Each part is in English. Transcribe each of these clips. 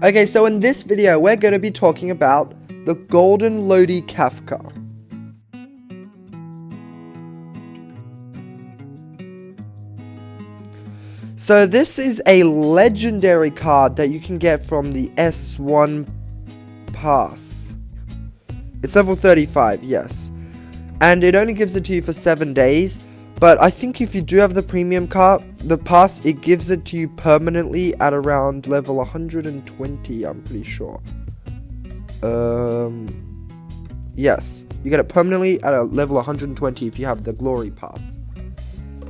Okay, so in this video, we're going to be talking about the golden Lodi Kafka. So this is a legendary card that you can get from the S1 pass. It's level 35, yes. And it only gives it to you for 7 days. But I think if you do have the premium card, the pass, it gives it to you permanently at around level 120, I'm pretty sure. Yes, you get it permanently at a level 120 if you have the glory pass.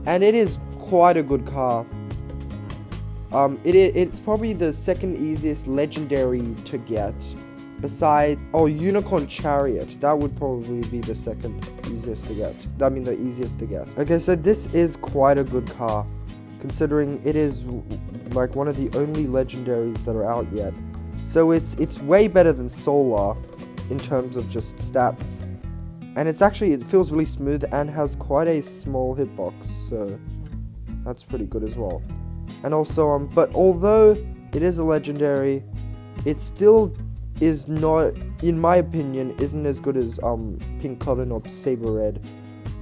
And it is quite a good car. It's probably the second easiest legendary to get. Besides, Unicorn Chariot, that would probably be the second easiest to get. I mean, the easiest to get. Okay, so this is quite a good car, considering it is like one of the only legendaries that are out yet. So it's way better than Solar in terms of just stats, and it feels really smooth and has quite a small hitbox, so that's pretty good as well. And also, but although it is a legendary, it still is not, in my opinion, isn't as good as Pink Cotton or Saber Red.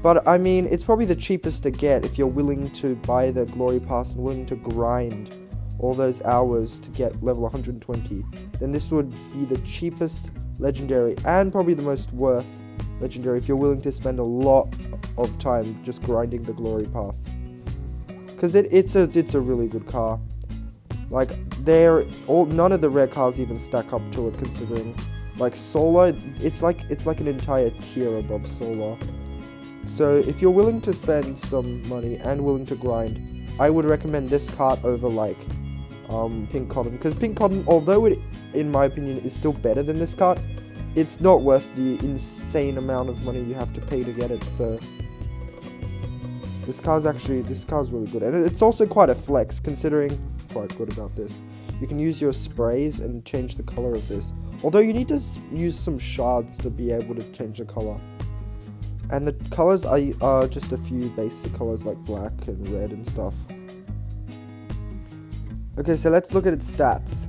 But I mean, it's probably the cheapest to get if you're willing to buy the glory pass and willing to grind all those hours to get level 120. Then this would be the cheapest legendary and probably the most worth legendary if you're willing to spend a lot of time just grinding the glory pass. Because it's a really good car. Like, none of the rare cars even stack up to it, considering, like, Solar, it's like an entire tier above Solar. So if you're willing to spend some money and willing to grind, I would recommend this cart over, like, Pink Cotton. Because Pink Cotton, although it, in my opinion, is still better than this cart, it's not worth the insane amount of money you have to pay to get it, so this car's really good. And it's also quite a flex, considering, quite good about this. You can use your sprays and change the color of this. Although you need to use some shards to be able to change the color. And the colors are just a few basic colors like black and red and stuff. Okay, so let's look at its stats.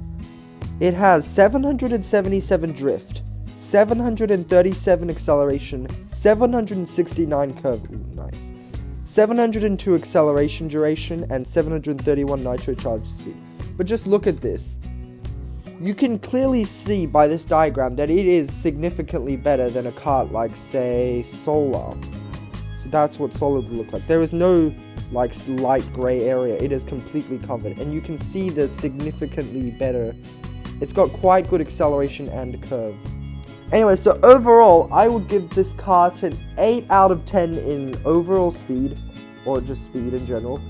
It has 777 drift, 737 acceleration, 769 curve. Ooh, nice. 702 acceleration duration, and 731 nitro charge speed. But just look at this. You can clearly see by this diagram that it is significantly better than a cart like, say, Solar. So that's what Solar would look like. There is no, like, light grey area. It is completely covered. And you can see the significantly better. It's got quite good acceleration and curve. Anyway, so overall, I would give this cart an 8 out of 10 in overall speed, or just speed in general,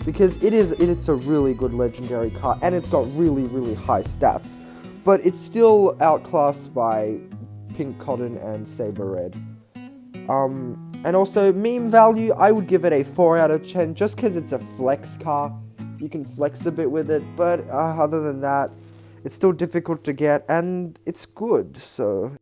because it's a really good legendary cart, and it's got really, really high stats, but it's still outclassed by Pink Cotton and Saber Red. And also, meme value, I would give it a 4 out of 10, just because it's a flex car. You can flex a bit with it, but other than that, it's still difficult to get, and it's good, so